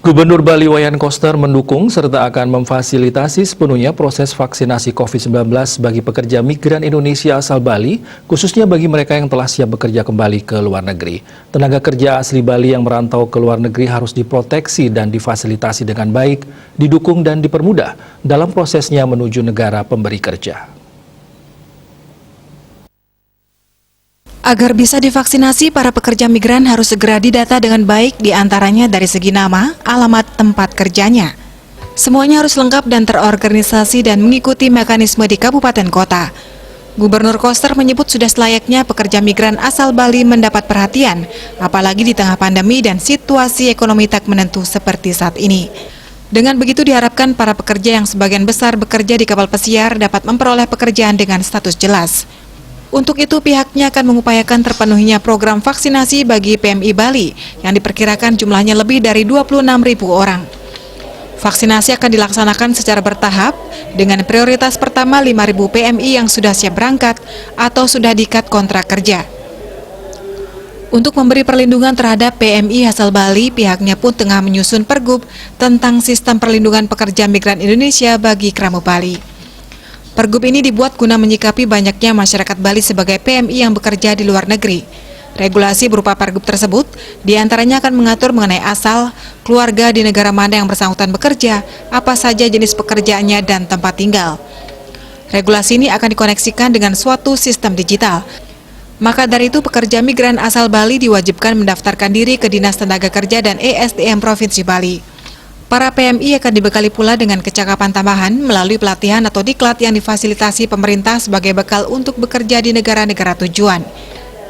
Gubernur Bali Wayan Koster mendukung serta akan memfasilitasi sepenuhnya proses vaksinasi COVID-19 bagi pekerja migran Indonesia asal Bali, khususnya bagi mereka yang telah siap bekerja kembali ke luar negeri. Tenaga kerja asli Bali yang merantau ke luar negeri harus diproteksi dan difasilitasi dengan baik, didukung dan dipermudah dalam prosesnya menuju negara pemberi kerja. Agar bisa divaksinasi, para pekerja migran harus segera didata dengan baik, diantaranya dari segi nama, alamat tempat kerjanya. Semuanya harus lengkap dan terorganisasi dan mengikuti mekanisme di kabupaten kota. Gubernur Koster menyebut sudah selayaknya pekerja migran asal Bali mendapat perhatian, apalagi di tengah pandemi dan situasi ekonomi tak menentu seperti saat ini. Dengan begitu diharapkan para pekerja yang sebagian besar bekerja di kapal pesiar dapat memperoleh pekerjaan dengan status jelas. Untuk itu, pihaknya akan mengupayakan terpenuhinya program vaksinasi bagi PMI Bali yang diperkirakan jumlahnya lebih dari 26.000 orang. Vaksinasi akan dilaksanakan secara bertahap dengan prioritas pertama 5.000 PMI yang sudah siap berangkat atau sudah diikat kontrak kerja. Untuk memberi perlindungan terhadap PMI asal Bali, pihaknya pun tengah menyusun pergub tentang sistem perlindungan pekerja migran Indonesia bagi Kramo Bali. Pergub ini dibuat guna menyikapi banyaknya masyarakat Bali sebagai PMI yang bekerja di luar negeri. Regulasi berupa pergub tersebut diantaranya akan mengatur mengenai asal, keluarga di negara mana yang bersangkutan bekerja, apa saja jenis pekerjaannya, dan tempat tinggal. Regulasi ini akan dikoneksikan dengan suatu sistem digital. Maka dari itu, pekerja migran asal Bali diwajibkan mendaftarkan diri ke Dinas Tenaga Kerja dan ESDM Provinsi Bali. Para PMI akan dibekali pula dengan kecakapan tambahan melalui pelatihan atau diklat yang difasilitasi pemerintah sebagai bekal untuk bekerja di negara-negara tujuan.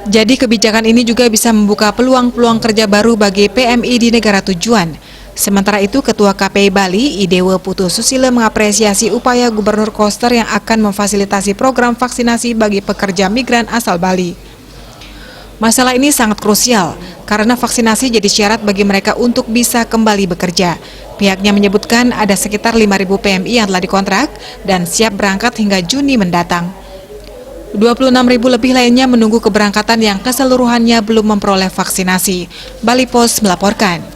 Jadi kebijakan ini juga bisa membuka peluang-peluang kerja baru bagi PMI di negara tujuan. Sementara itu, Ketua KPI Bali, Idewe Putu Susilo, mengapresiasi upaya Gubernur Koster yang akan memfasilitasi program vaksinasi bagi pekerja migran asal Bali. Masalah ini sangat krusial karena vaksinasi jadi syarat bagi mereka untuk bisa kembali bekerja. Pihaknya menyebutkan ada sekitar 5.000 PMI yang telah dikontrak dan siap berangkat hingga Juni mendatang. 26.000 lebih lainnya menunggu keberangkatan yang keseluruhannya belum memperoleh vaksinasi. Bali Post melaporkan.